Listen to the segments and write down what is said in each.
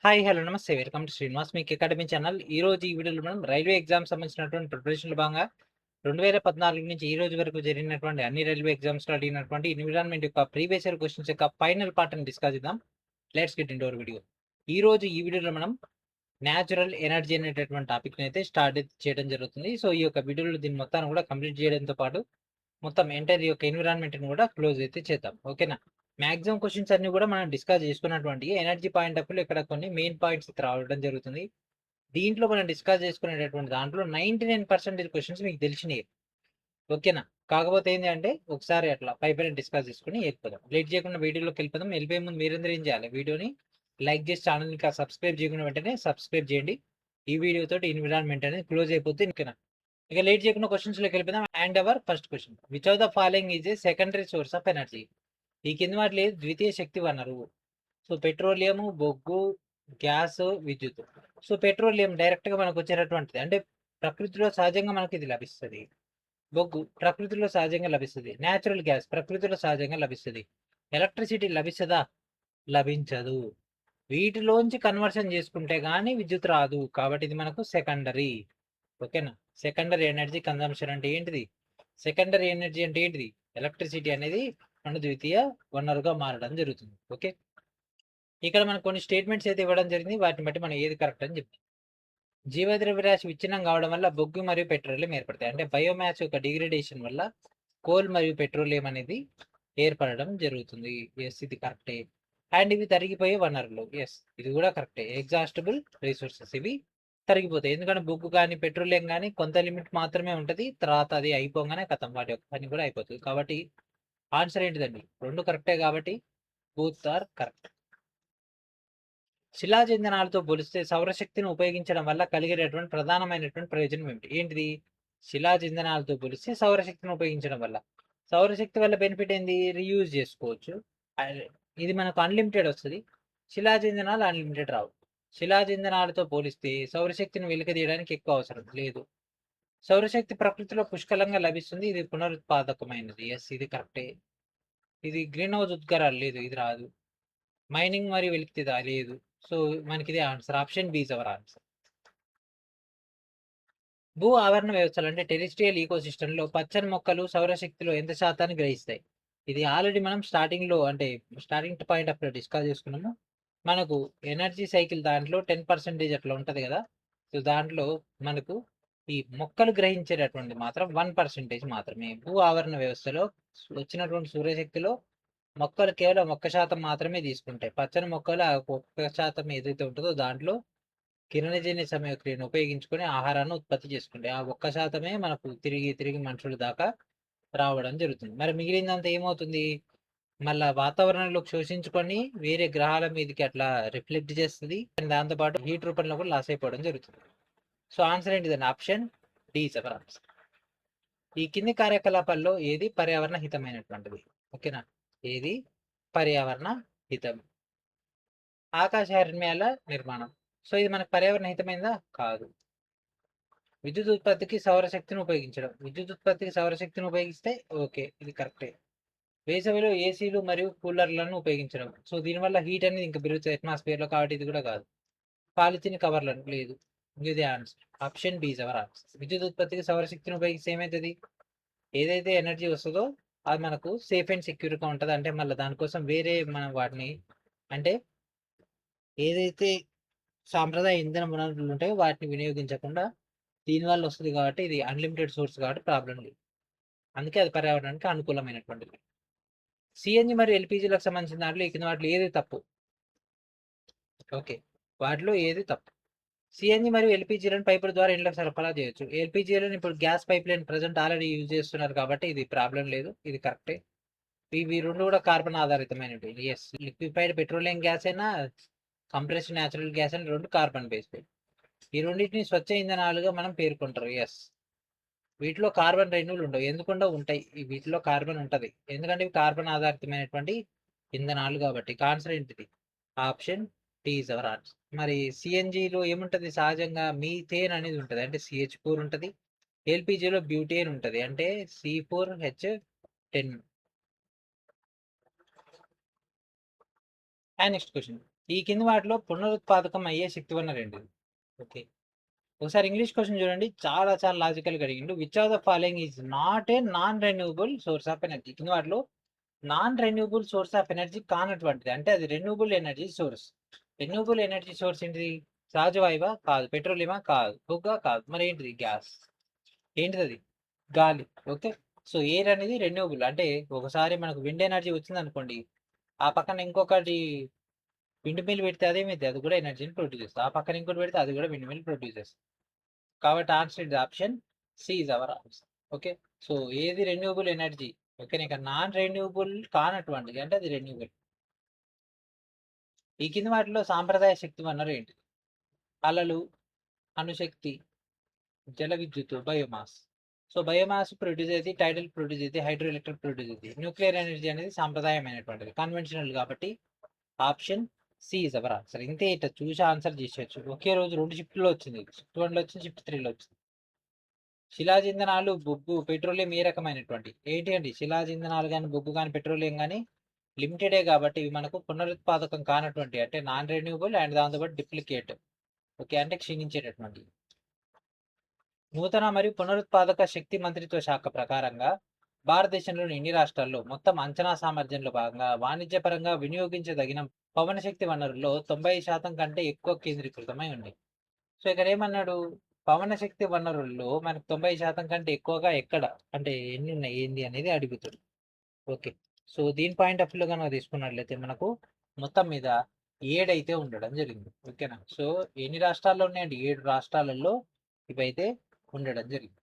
Hi! Hello! నమస్తే. Welcome to Srinivas మీకు academy channel. ఈరోజు ఈ వీడియోలో మనం రైల్వే ఎగ్జామ్స్ సంబంధించినటువంటి ప్రిపరేషన్‌లో భాగంగా 2014 నుంచి ఈ రోజు వరకు జరిగినటువంటి అన్ని రైల్వే ఎగ్జామ్స్‌లో అడిగినటువంటి ఎన్విరాన్మెంట్ యొక్క ప్రీవియస్ ఇయర్ క్వెషన్స్ యొక్క ఫైనల్ పార్ట్‌ని డిస్కస్ చేద్దాం. Let's get into hour video. ఈరోజు ఈ వీడియోలో మనం న్యాచురల్ ఎనర్జీ అనేటటువంటి టాపిక్‌ని అయితే స్టార్ట్ చేయడం జరుగుతుంది. సో, ఈ యొక్క వీడియోలో దీన్ని మొత్తాన్ని కూడా కంప్లీట్ చేయడంతో పాటు మొత్తం ఎంటైర్ యొక్క ఎన్విరాన్మెంట్‌ని కూడా క్లోజ్ అయితే చేద్దాం. ఓకేనా? మాక్సిమం క్వెషన్స్ అన్నీ కూడా మనం డిస్కస్ చేసుకున్నటువంటి ఎనర్జీ పాయింట్ ఆఫ్ వ్యూలో ఇక్కడ కొన్ని మెయిన్ పాయింట్స్ రావడం జరుగుతుంది. దీంట్లో మనం డిస్కస్ చేసుకునేటటువంటి దాంట్లో 99% క్వెషన్స్ మీకు తెలిసినయే. ఓకేనా? కాకపోతే ఏంది అంటే ఒకసారి అట్లా పైపైన డిస్కస్ చేసుకొని వెళ్ళిపోదాం. లేట్ చేయకుండా వీడియోలోకి వెళ్ళిపోదాం. వెళ్ళిపోయే ముందు మీరందరూ ఏం చేయాలి? వీడియోని లైక్ చేసి ఛానల్‌ని ఇంకా సబ్స్క్రైబ్ చేయకుండా వెంటనే సబ్స్క్రైబ్ చేయండి. ఈ వీడియో తోటి ఎన్విరాన్మెంట్ అనేది క్లోజ్ అయిపోతుంది. ఓకేనా? ఇక లేట్ చేయకుండా క్వెషన్స్‌లోకి వెళ్ళిపోదాం. And hour first question. Which of the following is a secondary source of energy? ఈ కింది వాటిలో ఏది ద్వితీయ శక్తి వనరు? సో, పెట్రోలియము, బొగ్గు, గ్యాస్, విద్యుత్. సో, పెట్రోలియం డైరెక్ట్‌గా మనకు వచ్చేటటువంటిది. అంటే ప్రకృతిలో సహజంగా మనకి ఇది లభిస్తది. బొగ్గు ప్రకృతిలో సహజంగా లభిస్తది. నేచురల్ గ్యాస్ ప్రకృతిలో సహజంగా లభిస్తది. ఎలక్ట్రిసిటీ లభిస్తదా? లభించదు. వీటిలోంచి కన్వర్షన్ చేసుకుంటే గాని విద్యుత్ రాదు. కాబట్టి ఇది మనకు సెకండరీ. ఓకేనా? సెకండరీ ఎనర్జీ కన్జంప్షన్ అంటే ఏంటిది? సెకండరీ ఎనర్జీ అంటే ఏంటిది? ఎలక్ట్రిసిటీ అనేది మన ద్వితీయ వనరుగా మారడం జరుగుతుంది. ఓకే. ఇక్కడ మనకు కొన్ని స్టేట్మెంట్స్ అయితే ఇవ్వడం జరిగింది. వాటిని బట్టి మనం ఏది కరెక్ట్ అని చెప్తాం. జీవద్రవ్యరాశి విచ్ఛిన్నం కావడం వల్ల బొగ్గు మరియు పెట్రోలియం ఏర్పడతాయి. అంటే బయోమాస్ యొక్క డిగ్రేడేషన్ వల్ల కోల్ మరియు పెట్రోలియం అనేది ఏర్పడడం జరుగుతుంది. ఎస్, ఇది కరెక్టే. అండ్ ఇవి తరిగిపోయే వనరులు. ఎస్, ఇది కూడా కరెక్టే. ఎగ్జాస్టబుల్ రిసోర్సెస్ ఇవి తరిగిపోతాయి. ఎందుకంటే బొగ్గు కానీ పెట్రోలియం కానీ కొంత లిమిట్ మాత్రమే ఉంటుంది. తర్వాత అది అయిపోగానే కథం వాటి యొక్క పని కూడా అయిపోతుంది. కాబట్టి ఆన్సర్ ఏంటిదండి? రెండు కరెక్టే కాబట్టి బూత్ ఆర్ కరెక్ట్. శిలాజంజనాలతో పోలిస్తే సౌరశక్తిని ఉపయోగించడం వల్ల కలిగేటటువంటి ప్రధానమైనటువంటి ప్రయోజనం ఏమిటి? ఏంటిది? శిలాజంజనాలతో పోలిస్తే సౌరశక్తిని ఉపయోగించడం వల్ల. సౌరశక్తి వల్ల బెనిఫిట్ ఏంది? రీయూజ్ చేసుకోవచ్చు. ఇది మనకు అన్లిమిటెడ్ వస్తుంది. శిలాజంజనాలు అన్లిమిటెడ్ రావు. శిలాజంజనాలతో పోలిస్తే సౌరశక్తిని వెలికితీయడానికి ఎక్కువ అవసరం లేదు. సౌరశక్తి ప్రకృతిలో పుష్కలంగా లభిస్తుంది. ఇది పునరుత్పాదకమైనది. ఎస్, ఇది కరెక్టే. ఇది గ్రీన్ హౌస్ ఉద్గారాలు లేదు, ఇది రాదు. మైనింగ్ మరియు వెలికితీత లేదు. సో, మనకి ఇదే answer. Option B is our answer. భూ ఆవరణ వ్యవస్థలు అంటే టెరిస్ట్రియల్ ఈకోసిస్టంలో పచ్చని మొక్కలు సౌరశక్తిలో ఎంత శాతాన్ని గ్రహిస్తాయి? ఇది ఆల్రెడీ మనం స్టార్టింగ్లో అంటే స్టార్టింగ్ పాయింట్ ఆఫ్ డిస్కస్ చేసుకున్నాము. మనకు ఎనర్జీ సైకిల్ దాంట్లో 10% అట్లా ఉంటుంది కదా. సో, దాంట్లో మనకు ఈ మొక్కలు గ్రహించేటటువంటి మాత్రం 1% మాత్రమే. భూ ఆవరణ వ్యవస్థలో వచ్చినటువంటి సూర్యశక్తిలో మొక్కలు కేవలం 1% మాత్రమే తీసుకుంటాయి. పచ్చని మొక్కలు ఆ 1% ఏదైతే ఉంటుందో దాంట్లో కిరణజన్య సమయక్రియను ఉపయోగించుకొని ఆహారాన్ని ఉత్పత్తి చేసుకుంటాయి. ఆ 1% మనకు తిరిగి తిరిగి మనుషుల దాకా రావడం జరుగుతుంది. మరి మిగిలిందంతా ఏమవుతుంది? మళ్ళా వాతావరణంలోకి శోషించుకొని వేరే గ్రహాల మీదకి అట్లా రిఫ్లెక్ట్ చేస్తుంది. దాంతో పాటు హీట్ రూపంలో కూడా లాస్ అయిపోవడం జరుగుతుంది. సో, ఆన్సర్ ఏంటిదండి? Option D is our answer. ఈ కింది కార్యకలాపాల్లో ఏది పర్యావరణ హితమైనటువంటిది? ఓకేనా? ఏది పర్యావరణ హితం? ఆకాశ హర్మ్యాల నిర్మాణం. సో, ఇది మనకు పర్యావరణ హితమైందా? కాదు. విద్యుత్ ఉత్పత్తికి సౌరశక్తిని ఉపయోగించడం. విద్యుత్ ఉత్పత్తికి సౌరశక్తిని ఉపయోగిస్తే ఓకే, ఇది కరెక్టే. వేసవిలో ఏసీలు మరియు కూలర్లను ఉపయోగించడం. సో, దీనివల్ల హీట్ అనేది ఇంకా పెరుగుతుంది అట్మాస్ఫియర్లో, కాబట్టి ఇది కూడా కాదు. పాలిథిన్ కవర్లను లేదు. ఇదే answer. Option B is our answer. విద్యుత్ ఉత్పత్తికి సౌరశక్తిని ఉపయోగిస్తే ఏమవుతుంది? ఏదైతే ఎనర్జీ వస్తుందో అది మనకు సేఫ్ అండ్ సెక్యూర్గా ఉంటుంది. అంటే మళ్ళీ దానికోసం వేరే మనం వాటిని అంటే ఏదైతే సాంప్రదాయ ఇంధన వనరులు ఉంటాయో వాటిని వినియోగించకుండా దీనివల్ల వస్తుంది కాబట్టి ఇది అన్లిమిటెడ్ సోర్స్ కాబట్టి ప్రాబ్లం లేదు. అందుకే అది పర్యావరణానికి అనుకూలమైనటువంటిది. సిఎన్జి మరియు ఎల్పిజీలకు సంబంధించిన దాంట్లో ఈ కింద వాటిలో ఏది తప్పు? ఓకే, వాటిలో ఏది తప్పు? సిఎన్జి మరియు ఎల్పిజీలను పైపుల ద్వారా ఇండ్లకు సరఫరా చేయొచ్చు. ఎల్పిజీలను ఇప్పుడు gas pipe line present already use చేస్తున్నారు కాబట్టి ఇది ప్రాబ్లం లేదు, ఇది కరెక్టే. ఇవి రెండు కూడా కార్బన్ ఆధారితమైనవి. ఎస్, లిక్విఫైడ్ పెట్రోలియం గ్యాస్ అయినా కంప్రెస్డ్ న్యాచురల్ గ్యాస్ అని రెండు కార్బన్ బేస్డ్. ఈ రెండింటిని స్వచ్ఛ ఇంధనాలుగా మనం పేర్కొంటారు. ఎస్, వీటిలో కార్బన్ రెన్యూలు ఉండవు. ఎందుకుండా ఉంటాయి? వీటిలో కార్బన్ ఉంటది, ఎందుకంటే ఇవి కార్బన్ ఆధారితమైనటువంటి ఇంధనాలు కాబట్టి. ఆన్సర్ ఏంటిది? Option T is our answer. మరి సిఎన్జిలో ఏముంటది? సహజంగా మీథేన్ అనేది ఉంటుంది, అంటే CH4 ఉంటుంది. ఎల్పిజిలో బ్యూటేన్ ఉంటుంది, అంటే C4H10. And next question. ఈ కింది వాటిలో పునరుత్పాదకం అయ్యే శక్తి వనరు ఏంటిది? ఓకే. ఒకసారి ఇంగ్లీష్ క్వశ్చన్ చూడండి. చాలా చాలా లాజికల్‌గా అడిగిండు. Which of the following is not a non renewable source of energy? కింది వాటిలో non renewable source of energy కానటువంటిది. అంటే అది renewable energy source. Renewable energy source ఏంటిది? సహజ వాయువా? కాదు. పెట్రోలియమా? కాదు. బొగ్గా? కాదు. మరి ఏంటిది? గ్యాస్. ఏంటిదది? గాలి. ఓకే. సో ఎయిర్ అనేది రెన్యూవబుల్. అంటే ఒకసారి మనకు విండ్ ఎనర్జీ వచ్చిందనుకోండి, ఆ పక్కన ఇంకొకటి విండ్ మిల్ పెడితే అదేమైద్ది? అది కూడా ఎనర్జీని ప్రొడ్యూస్ చేస్తది. ఆ పక్కన ఇంకోటి పెడితే అది కూడా విండ్ మిల్ ప్రొడ్యూస్ చేస్తది. కాబట్టి answer is option C is our answer. Okay. So ఏది రెన్యూవబుల్ ఎనర్జీ? ఓకే. ఇక నాన్ రెన్యూవబుల్ కానటువంటిది అంటే అది రెన్యూవబుల్. ఈ కింది వాటిలో సాంప్రదాయ శక్తి వనరు ఏంటి? అలలు, అణుశక్తి, జల విద్యుత్, బయోమాస్. సో బయోమాస్ ప్రొడ్యూస్ అయితే టైడల్ ప్రొడ్యూస్ అయితే హైడ్రో ఎలక్ట్రిక్ ప్రొడ్యూస్ అయితే న్యూక్లియర్ ఎనర్జీ అనేది సాంప్రదాయమైనటువంటిది, కన్వెన్షనల్. కాబట్టి option C is our answer. ఇంతే, ఇట్లా చూసి ఆన్సర్ చేసేయచ్చు. ఒకే రోజు 2 షిఫ్ట్లో వచ్చింది. షిఫ్ట్ 1లో వచ్చింది, షిఫ్ట్ 3లో వచ్చింది. శిలాజింధనాలు, బొగ్గు, పెట్రోలియం ఏ రకమైనటువంటి ఏంటి అండి? శిలాజింధనాలు కానీ, బొగ్గు కానీ, పెట్రోలియం కానీ లిమిటెడే కాబట్టి ఇవి మనకు పునరుత్పాదకం కానటువంటి, అంటే నాన్ రెన్యూబుల్ అండ్ దాంతోపాటు డిప్లికేట్. ఓకే. అంటే క్షీణించేటటువంటి. నూతన మరియు పునరుత్పాదక శక్తి మంత్రిత్వ శాఖ ప్రకారంగా భారతదేశంలోని ఎన్ని రాష్ట్రాల్లో మొత్తం అంచనా సామర్థ్యంలో భాగంగా వాణిజ్యపరంగా వినియోగించదగిన పవన శక్తి వనరుల్లో 90% కంటే ఎక్కువ కేంద్రీకృతమై ఉంది? సో ఇక్కడ ఏమన్నాడు? పవన శక్తి వనరుల్లో మనకు 90% కంటే ఎక్కువగా ఎక్కడ, అంటే ఎన్ని ఉన్నాయి ఏంది అనేది అడుగుతుంది. ఓకే. సో దీని పాయింట్ ఆఫ్ వ్యూలో కనుక తీసుకున్నట్లయితే మనకు మొత్తం మీద 7 అయితే ఉండడం జరిగింది. ఓకేనా. సో ఎన్ని రాష్ట్రాల్లో ఉన్నాయండి? 7 రాష్ట్రాలలో ఇవైతే ఉండడం జరిగింది.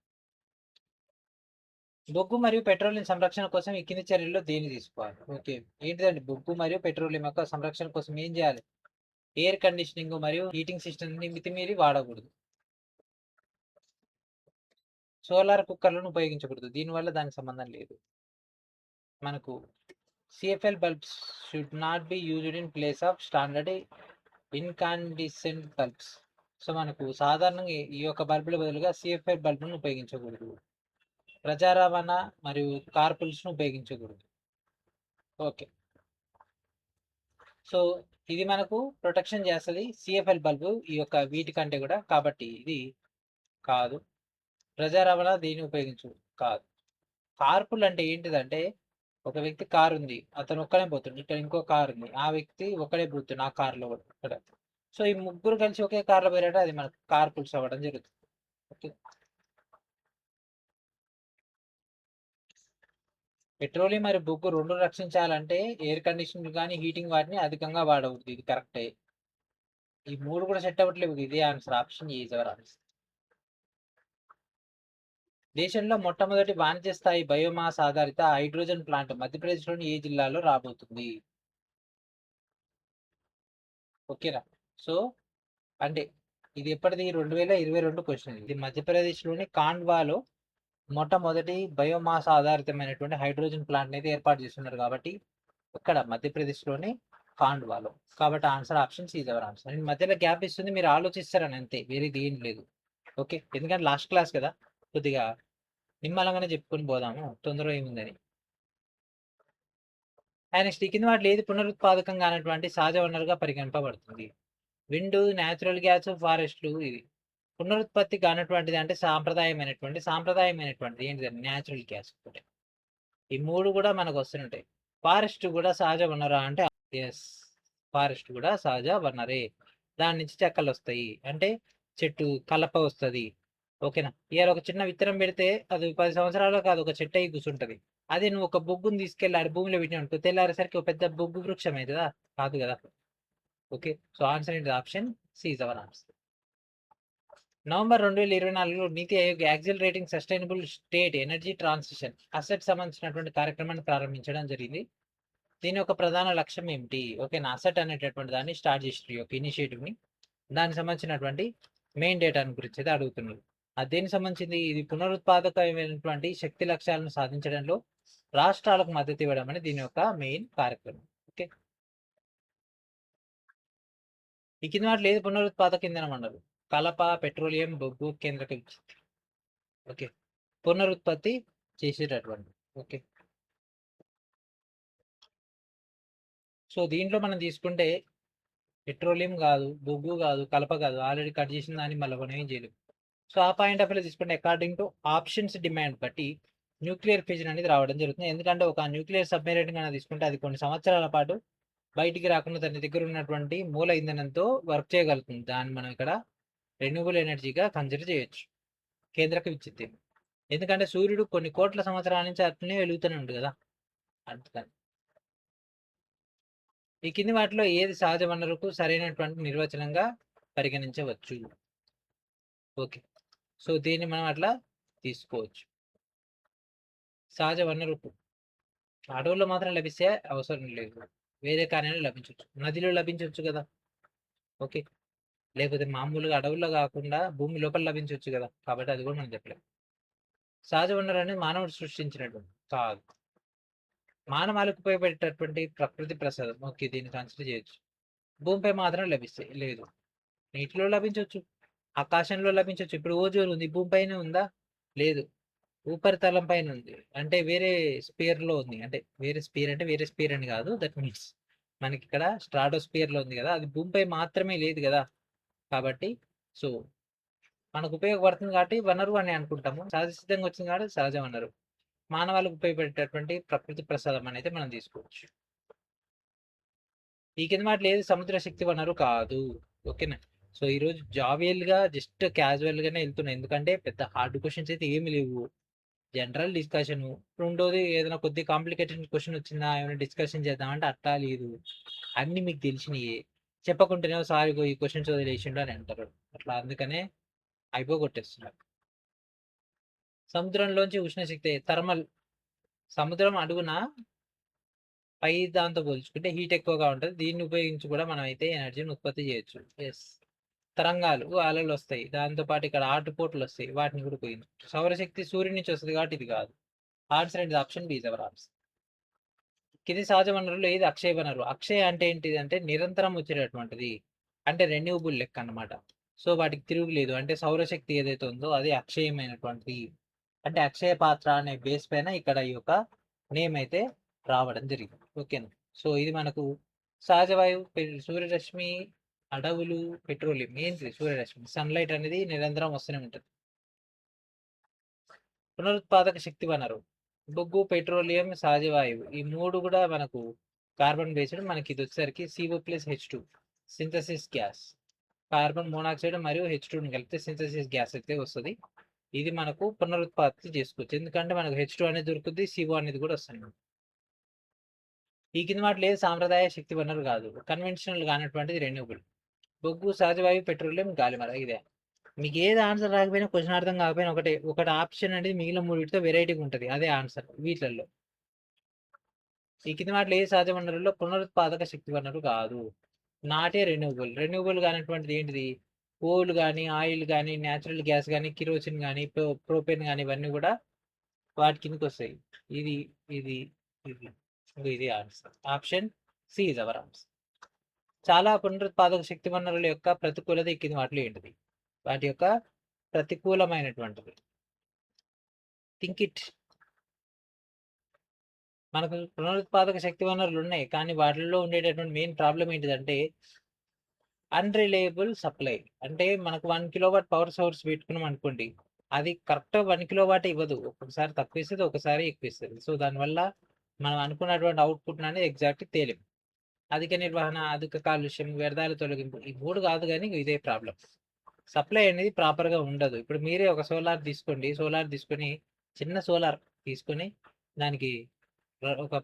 బొగ్గు మరియు పెట్రోలియం సంరక్షణ కోసం ఈ కింది చర్యల్లో దేన్ని తీసుకోవాలి? ఓకే. ఏంటిదండి? బొగ్గు మరియు పెట్రోలియం యొక్క సంరక్షణ కోసం ఏం చేయాలి? ఎయిర్ కండిషనింగ్ మరియు హీటింగ్ సిస్టమ్ని మితిమీరి వాడకూడదు. సోలార్ కుక్కర్లను ఉపయోగించకూడదు. దీనివల్ల దానికి సంబంధం లేదు. మనకు CFL bulbs should not be used in place of standard incandescent bulbs. So మనకు సాధారణంగా ఈ యొక్క బల్బుల బదులుగా సిఎఫ్ఎల్ బల్బులను ఉపయోగించకూడదు. ప్రజా రవాణా మరియు కార్పుల్స్ను ఉపయోగించకూడదు. ఓకే. సో ఇది మనకు ప్రొటెక్షన్ చేస్తుంది సిఎఫ్ఎల్ బల్బు ఈ యొక్క వీటి కంటే కూడా. కాబట్టి ఇది కాదు. ప్రజా రవాణా దీన్ని ఉపయోగించు కాదు. కార్పుల్ అంటే ఏంటిదంటే, ఒక వ్యక్తి కారు ఉంది, అతను ఒక్కడే పోతుంది. ఇక్కడ ఇంకో కారు ఉంది, ఆ వ్యక్తి ఒక్కడే పోతుంది ఆ కార్లో ఇక్కడ. సో ఈ ముగ్గురు కలిసి ఒకే కార్లో పోయారంటే అది మనకు కార్పుల్స్ అవ్వడం జరుగుతుంది. ఓకే. పెట్రోలియం మరియు బొగ్గు రెండు రక్షించాలంటే ఎయిర్ కండిషనింగ్ కానీ హీటింగ్ వాటిని అధికంగా వాడవద్దు. ఇది కరెక్టే. ఈ మూడు కూడా సెట్ అవ్వట్లేదు. ఇదే answer. Option A is our answer. దేశంలో మొట్టమొదటి వాణిజ్య స్థాయి బయోమాస్ ఆధారిత హైడ్రోజన్ ప్లాంట్ మధ్యప్రదేశ్లోని ఏ జిల్లాలో రాబోతుంది? ఓకేనా. సో అంటే ఇది ఎప్పటిది? 2022 క్వశ్చన్. ఇది మధ్యప్రదేశ్లోని కాండ్వాలో మొట్టమొదటి బయోమాస్ ఆధారితమైనటువంటి హైడ్రోజన్ ప్లాంట్ అయితే ఏర్పాటు చేస్తున్నారు. కాబట్టి ఇక్కడ మధ్యప్రదేశ్లోని కాండ్వాలో. కాబట్టి answer option C is our answer. నేను మధ్యలో గ్యాప్ ఇస్తుంది, మీరు ఆలోచిస్తారని అంతే, వేరేది ఏం లేదు. ఓకే. ఎందుకంటే లాస్ట్ క్లాస్ కదా, కొద్దిగా నిమ్మలంగానే చెప్పుకొని పోదాము, తొందరగా ఏముందని. నెక్స్ట్ ఈ కింద వాటిలో ఏది పునరుత్పాదకంగా అనేటువంటి సహజ వనరుగా పరిగణింపబడుతుంది? విండ్, న్యాచురల్ గ్యాస్, ఫారెస్ట్లు. ఇది పునరుత్పత్తి కానటువంటిది అంటే సాంప్రదాయమైనటువంటిది ఏంటిది? న్యాచురల్ గ్యాస్ ఒకటి. ఈ మూడు కూడా మనకు వస్తుంటాయి. ఫారెస్ట్ కూడా సహజ వనరా అంటే ఎస్, ఫారెస్ట్ కూడా సహజ వనరే. దాని నుంచి చెక్కలు వస్తాయి, అంటే చెట్టు కలప వస్తుంది. ఓకేనా. ఇవాళ ఒక చిన్న విత్తనం పెడితే అది 10 సంవత్సరాలు కాదు ఒక చెట్టు అయి కూర్చుంటది. అదే నువ్వు ఒక బొగ్గుని తీసుకెళ్ళి ఆడ భూమిలో పెట్టిన అనుకో, తెల్లారేసరికి ఒక పెద్ద బొగ్గు వృక్షం అవుతుందా? కాదు కదా. ఓకే. సో ఆన్సర్ ఏంటి? Option C is our answer. November 2024లో NITI Aayog accelerating sustainable state energy transition asset సంబంధించినటువంటి కార్యక్రమాన్ని ప్రారంభించడం జరిగింది. దీని యొక్క ప్రధాన లక్ష్యం ఏమిటి? ఓకే. అసెట్ అనేటటువంటి దాన్ని స్టార్ట్ చేసిన ఈ యొక్క ఇనిషియేటివ్ని, దానికి సంబంధించినటువంటి మెయిన్ డేటాను గురించి అయితే అడుగుతున్నారు. అది దేనికి సంబంధించింది? ఇది పునరుత్పాదకమైనటువంటి శక్తి లక్ష్యాలను సాధించడంలో రాష్ట్రాలకు మద్దతు ఇవ్వడం అనేది దీని యొక్క మెయిన్ కార్యక్రమం. ఓకే. ఈ కింద వాటిలో ఏది పునరుత్పాదక ఇంధనం అన్నారు? కలప, పెట్రోలియం, బొగ్గు, కేంద్రక విద్యుత్. ఓకే. పునరుత్పత్తి చేసేటటువంటి. ఓకే. సో దీంట్లో మనం తీసుకుంటే పెట్రోలియం కాదు, బొగ్గు కాదు, కలప కాదు, ఆల్రెడీ కట్ చేసిన దాన్ని మళ్ళీ మనం ఏం చేయలేము. సో ఆ పాయింట్ ఆఫ్ వ్యూ తీసుకుంటే అకార్డింగ్ టు ఆప్షన్స్ డిమాండ్ బట్టి న్యూక్లియర్ ఫిజన్ అనేది రావడం జరుగుతుంది. ఎందుకంటే ఒక న్యూక్లియర్ సబ్మెరైన్ కన్నా తీసుకుంటే అది కొన్ని సంవత్సరాల పాటు బయటికి రాకుండా తన దగ్గర ఉన్నటువంటి మూల ఇంధనంతో వర్క్ చేయగలుగుతుంది. దాన్ని మనం ఇక్కడ రెన్యూబుల్ ఎనర్జీగా కన్సిడర్ చేయొచ్చు, కేంద్రక విద్యుత్. ఎందుకంటే సూర్యుడు కొన్ని కోట్ల సంవత్సరాల నుంచి అట్లనే వెలుగుతూనే ఉంటుంది కదా, అందుకని. ఈ కింది వాటిలో ఏది సహజ వనరుకు సరైనటువంటి నిర్వచనంగా పరిగణించవచ్చు? ఓకే, సో దీన్ని మనం అట్లా తీసుకోవచ్చు. సహజ వనరుకు అడవుల్లో మాత్రం లభిస్తే అవసరం లేదు, వేరే కార్యాలు లభించవచ్చు, నదిలో లభించవచ్చు కదా. ఓకే, లేకపోతే మామూలుగా అడవుల్లో కాకుండా భూమి లోపల లభించవచ్చు కదా, కాబట్టి అది కూడా మనం చెప్పలేము. సహజ వనరు అనేది మానవుడు సృష్టించినటువంటి కాదు, మానవాళికి ఉపయోగపడేటటువంటి ప్రకృతి ప్రసాదం. ఓకే, దీన్ని కన్సిడర్ చేయొచ్చు. భూమిపై మాత్రం లభిస్తాయి, లేదు. నీటిలో లభించవచ్చు, ఆకాశంలో లభించవచ్చు. ఇప్పుడు ఓజోన్ ఉంది, భూమిపైన ఉందా? లేదు, ఉపరితలం పైన ఉంది, అంటే వేరే స్పియర్ లో ఉంది. అంటే వేరే స్పియర్ అంటే వేరే స్పియర్ అని కాదు, దట్ మీన్స్ మనకి ఇక్కడ స్ట్రాటోస్పియర్ లో ఉంది కదా, అది భూమిపై మాత్రమే లేదు కదా. కాబట్టి సో మనకు ఉపయోగపడుతుంది కాబట్టి వనరు అని అనుకుంటాము. సహజ సిద్ధంగా వచ్చింది కాబట్టి సహజ వనరు, మానవాళికి ఉపయోగపడేటటువంటి ప్రకృతి ప్రసాదం అనేది మనం తీసుకోవచ్చు. ఈ కింద మాటలు ఏది సముద్ర శక్తి వనరు కాదు. ఓకేనా, సో ఈరోజు జావియల్ గా జస్ట్ క్యాజువల్ గానే వెళ్తున్నాయి, ఎందుకంటే పెద్ద హార్డ్ క్వశ్చన్స్ అయితే ఏమి లేవు, జనరల్ డిస్కషన్. రెండోది ఏదైనా కొద్ది కాంప్లికేటెడ్ క్వశ్చన్ వచ్చిందా ఏమైనా డిస్కషన్ చేద్దామంటే అట్లా లేదు, అన్ని మీకు తెలిసినవి చెప్పకుంటేనే సారి ఈ క్వశ్చన్స్ వదిలేసిండు అని అంటారు, అట్లా అందుకనే అయిపోగొట్టేస్తున్నారు. సముద్రంలోంచి ఉష్ణశక్తి థర్మల్, సముద్రం అడుగున పై దాంతో పోల్చుకుంటే హీట్ ఎక్కువగా ఉంటుంది, దీన్ని ఉపయోగించి కూడా మనం అయితే ఎనర్జీని ఉత్పత్తి చేయొచ్చు. ఎస్, తరంగాలు అలలు వస్తాయి, దాంతోపాటు ఇక్కడ ఆటుపోట్లు వస్తాయి, వాటిని కూడా ఉపయోగించు. సౌరశక్తి సూర్యుడి నుంచి వస్తుంది కాబట్టి ఇది కాదు. Answer and option B is our answer. కింది సహజ వనరులు ఏది అక్షయ వనరు? అక్షయ అంటే ఏంటిది అంటే నిరంతరం వచ్చేటటువంటిది, అంటే రెన్యూబుల్ లెక్క అనమాట. సో వాటికి తిరుగులేదు, అంటే సౌరశక్తి ఏదైతే ఉందో అది అక్షయమైనటువంటిది. అంటే అక్షయ పాత్ర అనే బేస్ పైన ఇక్కడ ఈ యొక్క నేమ్ అయితే రావడం జరిగింది. ఓకేనా, సో ఇది మనకు సహజ వాయువు, సూర్యరశ్మి, అడవులు, పెట్రోలియం. ఏంటి సూర్యరశ్మి, సన్లైట్ అనేది నిరంతరం వస్తూనే ఉంటుంది. పునరుత్పాదక శక్తి వనరు బొగ్గు, పెట్రోలియం, సహజ వాయువు, ఈ మూడు కూడా మనకు కార్బన్ బేస్డ్. మనకి ఇది వచ్చేసరికి CO+H2 synthesis gas, carbon monoxide మరియు H2ని కలిపితే సింథసిస్ గ్యాస్ అయితే వస్తుంది. ఇది మనకు పునరుత్పత్తి చేసుకోవచ్చు, ఎందుకంటే మనకు H2 అనేది దొరుకుతుంది, CO అనేది కూడా వస్తుంది. ఈ కింద మాట లేదు సాంప్రదాయ శక్తి వనరు కాదు, కన్వెన్షనల్ కానటువంటిది రెన్యూబుల్. బొగ్గు, సహజ వాయువు, పెట్రోలియం, గాలిమర. ఇదే మీకు ఏది ఆన్సర్ రాకపోయినా క్వశ్చన్ అర్థం కాకపోయినా ఒకటి ఆప్షన్ అనేది మిగిలిన మూడింటితో వెరైటీగా ఉంటుంది, అదే ఆన్సర్ వీటిల్లో. ఈ కింద మాటలు ఏ సహజ వనరుల్లో పునరుత్పాదక శక్తి వనరు కాదు, నాటే రెన్యూబుల్. రెన్యూబుల్ కానటువంటిది ఏంటిది? కోల్ కానీ, ఆయిల్ కానీ, న్యాచురల్ గ్యాస్ కానీ, కిరోసిన్ కానీ, ప్రోపెన్ కానీ, ఇవన్నీ కూడా వాటి కిందకి వస్తాయి. ఇది ఇది ఇది ఇది answer. Option C is our answer. చాలా పునరుత్పాదక శక్తి వనరుల యొక్క ప్రతికూలత ఈ కింది వాటిలో ఏంటిది? వాటి యొక్క ప్రతికూలమైనటువంటిది, థింక్ ఇట్. మనకు పునరుత్పాదక శక్తి వనరులు ఉన్నాయి, కానీ వాటిల్లో ఉండేటటువంటి మెయిన్ ప్రాబ్లం ఏంటిదంటే అన్రిలయబుల్ సప్లై. అంటే మనకు 1 కిలోవాట్ పవర్ సోర్స్ పెట్టుకున్నాం అనుకోండి, అది కరెక్ట్ 1 కిలోవాట్ ఇవ్వదు, ఒక్కొక్కసారి తక్కువ ఇస్తుంది, ఒకసారి ఎక్కువ ఇస్తుంది. సో దానివల్ల మనం అనుకున్నటువంటి అవుట్పుట్ అనేది ఎగ్జాక్ట్ తేలిం. అధిక నిర్వహణ, అధిక కాలుష్యం, వ్యర్థాల తొలగింపు, ఈ మూడు కాదు కానీ ఇదే ప్రాబ్లం. సప్లై అనేది ప్రాపర్గా ఉండదు. ఇప్పుడు మీరే ఒక సోలార్ తీసుకోండి, సోలార్ తీసుకొని చిన్న సోలార్ తీసుకొని దానికి ఒక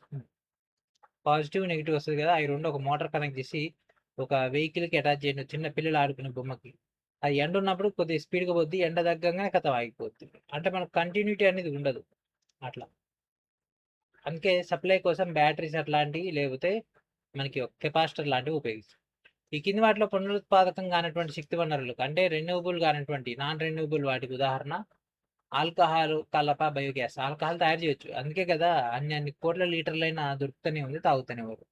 పాజిటివ్ నెగిటివ్ వస్తుంది కదా, అవి రెండు ఒక మోటార్ కనెక్ట్ చేసి ఒక వెహికల్కి అటాచ్ చేయండి, చిన్న పిల్లలు ఆడుకునే బొమ్మకి. అది ఎండ ఉన్నప్పుడు కొద్దిగా స్పీడ్గా పోద్ది, ఎండ తగ్గగానే కథ ఆగిపోద్ది, అంటే మనకు కంటిన్యూటీ అనేది ఉండదు అట్లా. అందుకే సప్లై కోసం బ్యాటరీస్ అట్లాంటివి, లేకపోతే మనకి ఒక కెపాసిటర్ లాంటివి ఉపయోగిస్తాం. ఈ కింది వాటిలో పునరుత్పాదకం కానటువంటి శక్తి వనరులు అంటే రెన్యూబుల్ కానటువంటి నాన్ రెన్యూబుల్ వాటికి ఉదాహరణ ఆల్కహాల్, కలప, బయోగ్యాస్. ఆల్కహాల్ తయారు చేయొచ్చు, అందుకే కదా అన్ని కోట్ల లీటర్లైనా దొరుకుతూనే ఉంది, తాగుతూనే ఉంది.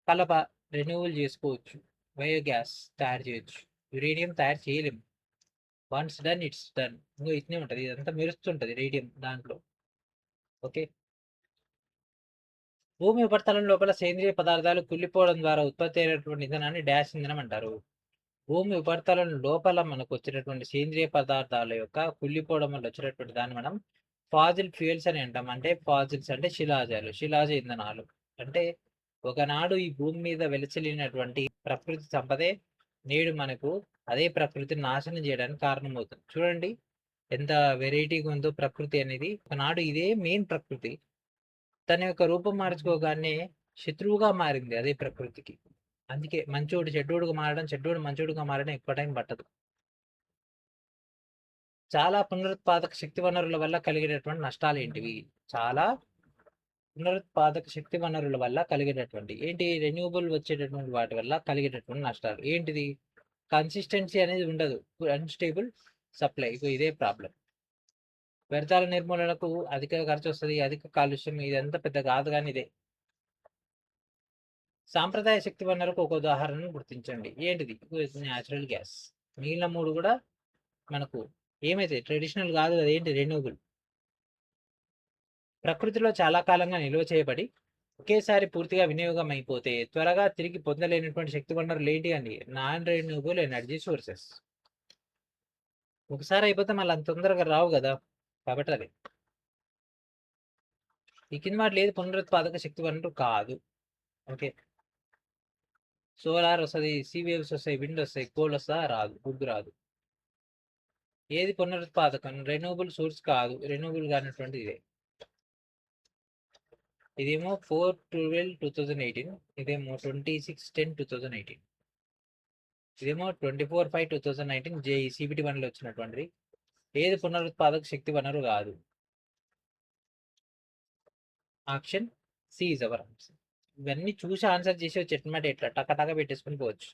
కలప రెన్యూబుల్ చేసుకోవచ్చు, బయోగ్యాస్ తయారు చేయొచ్చు. యురేనియం తయారు చేయలేము, వన్స్ డన్ ఇట్స్ డన్, ఇంకో ఇట్నే ఉంటుంది, ఇదంతా మెరుస్తుంటుంది రేడియం దాంట్లో. ఓకే, భూమి ఉపరితలం లోపల సేంద్రియ పదార్థాలు కుళ్ళిపోవడం ద్వారా ఉత్పత్తి అయినటువంటి ఇంధనాన్ని డాష్ ఇంధనం అంటారు. భూమి ఉపరితలం లోపల మనకు వచ్చినటువంటి సేంద్రియ పదార్థాల యొక్క కుళ్ళిపోవడం వల్ల వచ్చినటువంటి దాన్ని మనం ఫాజిల్ ఫ్యూయల్స్ అని అంటాం. అంటే ఫాజిల్స్ అంటే శిలాజాలు, శిలాజ ఇంధనాలు. అంటే ఒకనాడు ఈ భూమి మీద వెలసిల్లినటువంటి ప్రకృతి సంపదే నేడు మనకు అదే ప్రకృతిని నాశనం చేయడానికి కారణమవుతుంది. చూడండి ఎంత వెరైటీగా ఉందో ప్రకృతి అనేది. ఒకనాడు ఇదే మెయిన్ ప్రకృతి తన యొక్క రూపం మార్చుకోగానే శత్రువుగా మారింది అదే ప్రకృతికి. అందుకే మంచోడు చెడ్డోడుగా మారడం, చెడ్డోడు మంచోడుగా మారడం ఎక్కువ టైం పట్టదు. చాలా పునరుత్పాదక శక్తి వనరుల వల్ల కలిగేటటువంటి నష్టాలు ఏంటివి? చాలా పునరుత్పాదక శక్తి వనరుల వల్ల కలిగేటటువంటి ఏంటి? రెన్యూబుల్ వచ్చేటటువంటి వాటి వల్ల కలిగేటటువంటి నష్టాలు ఏంటిది? కన్సిస్టెన్సీ అనేది ఉండదు, అన్స్టేబుల్ సప్లై. ఇదే ప్రాబ్లం. వ్యర్థాల నిర్మూలనకు అధిక ఖర్చు వస్తుంది, అధిక కాలుష్యం. ఇదంతా పెద్ద కాదు కానీ ఇదే. సాంప్రదాయ శక్తి వనరులకు ఒక ఉదాహరణను గుర్తించండి. ఏంటిది? Natural gas. మిగిలిన మూడు కూడా మనకు ఏమైతే ట్రెడిషనల్ కాదు కదా, ఏంటి? రెన్యూబుల్. ప్రకృతిలో చాలా కాలంగా నిల్వ చేయబడి ఒకేసారి పూర్తిగా వినియోగం అయిపోతే త్వరగా తిరిగి పొందలేనటువంటి శక్తి వనరులు ఏంటి అండి? Non renewable energy sources. ఒకసారి అయిపోతే మళ్ళీ అంత తొందరగా రావు కదా, కాబట్టి అది. ఈ కింద వాటిలో ఏది పునరుత్పాదక శక్తి వనరు కాదు? ఓకే, సోలార్ వస్తుంది, సీ వేవ్స్ వస్తాయి, విండ్ వస్తాయి, కోల్ వస్తా? రాదు, గుర్తు రాదు. ఏది పునరుత్పాదకం? రెన్యూబుల్ సోర్స్ కాదు, రెన్యూబుల్ కానటువంటిది ఇదే. ఇదేమో 4/12/2018, ఇదేమో 26/10/2018, ఇదేమో 24/5/2019 జేఈ సిబిటి 1లో వచ్చినటువంటిది. ఏది పునరుత్పాదక శక్తి వనరు కాదు? Option C is our answer. ఇవన్నీ చూసి ఆన్సర్ చేసి చెట్టు ఎట్లా టక పెట్టేసుకుని పోవచ్చు.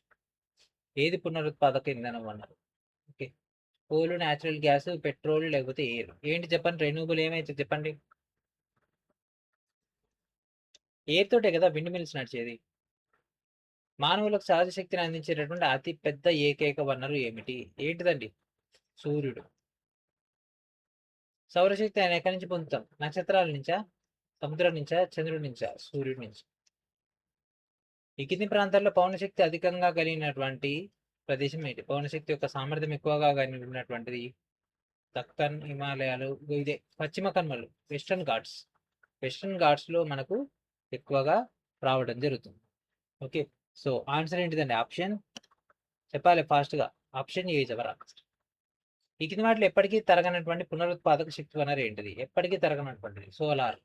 ఏది పునరుత్పాదక ఇంధనం వనరు? Okay, coal, natural gas, petrol, లేకపోతే ఎయిర్. ఏంటి చెప్పండి? రెన్యూబుల్ ఏమైతే చెప్పండి? ఎయిర్ తోటే కదా విండ్ మిల్స్ నడిచేది. మానవులకు సహజ శక్తిని అందించేటటువంటి అతి పెద్ద ఏకైక వనరు ఏమిటి? ఏంటిదండి? సూర్యుడు. సౌరశక్తి ఆయన ఎక్కడి నుంచి పొందుతాం? నక్షత్రాల నుంచా, సముద్రం నుంచా, చంద్రుడి నుంచా? సూర్యుడి నుంచి. ఈ కింది ప్రాంతాల్లో పవనశక్తి అధికంగా కలిగినటువంటి ప్రదేశం ఏంటి? పవనశక్తి యొక్క సామర్థ్యం ఎక్కువగా కలిగినటువంటిది దక్కన్, హిమాలయాలు. ఇదే పశ్చిమ కనుమలు, వెస్టర్న్ ఘాట్స్. వెస్టర్న్ ఘాట్స్ లో మనకు ఎక్కువగా రావడం జరుగుతుంది. ఓకే, సో ఆన్సర్ ఏంటిదండి? ఆప్షన్ చెప్పాలి ఫాస్ట్ గా. Option A is our answer. ఈ కింది వాటిలో ఎప్పటికీ తరగనటువంటి పునరుత్పాదక శక్తి వనరు ఏంటిది? ఎప్పటికీ తరగనటువంటిది సోలార్.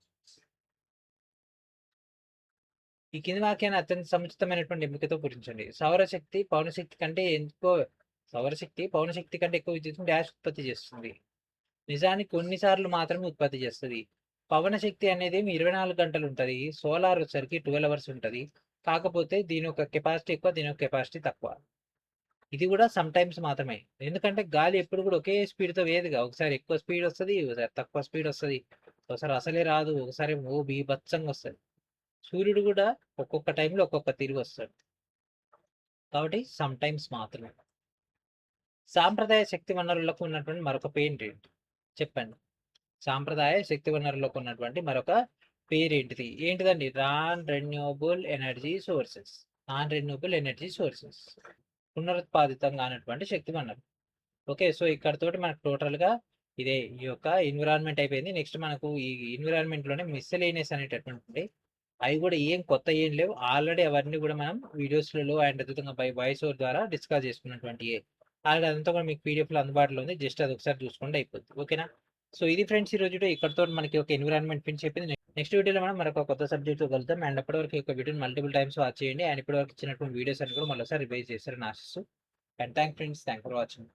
ఈ కింది వాక్యాన్ని అత్యంత సముచితమైనటువంటి ఎంపికతో పూరించండి. సౌరశక్తి పౌనశక్తి కంటే ఎక్కువ సౌరశక్తి పౌనశక్తి కంటే ఎక్కువ విద్యుత్ డాష్ ఉత్పత్తి చేస్తుంది. నిజానికి కొన్నిసార్లు మాత్రమే ఉత్పత్తి చేస్తుంది. పవన శక్తి అనేది 24 గంటలు ఉంటుంది, సోలార్ వచ్చరికి 12 అవర్స్ ఉంటుంది. కాకపోతే దీని యొక్క కెపాసిటీ ఎక్కువ, దీని యొక్క కెపాసిటీ తక్కువ. ఇది కూడా సమ్ టైమ్స్ మాత్రమే. ఎందుకంటే గాలి ఎప్పుడు కూడా ఒకే స్పీడ్తో వేదిగా, ఒకసారి ఎక్కువ స్పీడ్ వస్తుంది, ఒకసారి తక్కువ స్పీడ్ వస్తుంది, ఒకసారి అసలే రాదు, ఒకసారి ఓ బీభత్సంగా వస్తుంది. సూర్యుడు కూడా ఒక్కొక్క టైంలో ఒక్కొక్క తిరిగి వస్తాడు, కాబట్టి సమ్ టైమ్స్ మాత్రమే. సాంప్రదాయ శక్తి వనరులకు ఉన్నటువంటి మరొక పేరు ఏంటి? చెప్పండి. సాంప్రదాయ శక్తి వనరులకు ఉన్నటువంటి మరొక పేరేంటిది? ఏంటిదండి? Non renewable energy sources. Non renewable energy sources, పునరుత్పాదితం కానటువంటి శక్తి వనరు. ఓకే, సో ఇక్కడతోటి మనకు టోటల్గా ఇదే ఈ యొక్క ఎన్విరాన్మెంట్ అయిపోయింది. నెక్స్ట్ మనకు ఈ ఎన్విరాన్మెంట్లోనే మిస్సెలేనియస్ అనేటటువంటి అవి కూడా ఏం కొత్త ఏం లేవు, ఆల్రెడీ అవన్నీ కూడా మనం వీడియోస్లలో అండ్ అద్భుతంగా బై వాయిస్ ఓవర్ ద్వారా డిస్కస్ చేసుకున్నటువంటి ఆల్రెడీ అదంతా కూడా మీకు పీడిఎఫ్లో అందుబాటులో ఉంది. జస్ట్ అది ఒకసారి చూసుకుంటే అయిపోతుంది. ఓకేనా? సో ఇది ఫ్రెండ్స్ ఈ రోజు ఇక్కడతో మనకి ఒక ఎన్విరాన్మెంట్ ఫినిష్ అయిపోయింది. నెక్స్ట్ వీడియోలో మనం మరొక కొత్త సబ్జెక్ట్ కలుద్దాం. అండ్ అప్పటివరకు ఒక వీడియోని మల్టిపుల్ టైమ్స్ వాచ్ చేయండి. అండ్ ఇప్పటివరకు ఇచ్చినటువంటి వీడియోస్ అని కూడా మళ్ళీ రివైజ్ చేస్తారని ఆశిస్తూ. And thank friends, thank for watching.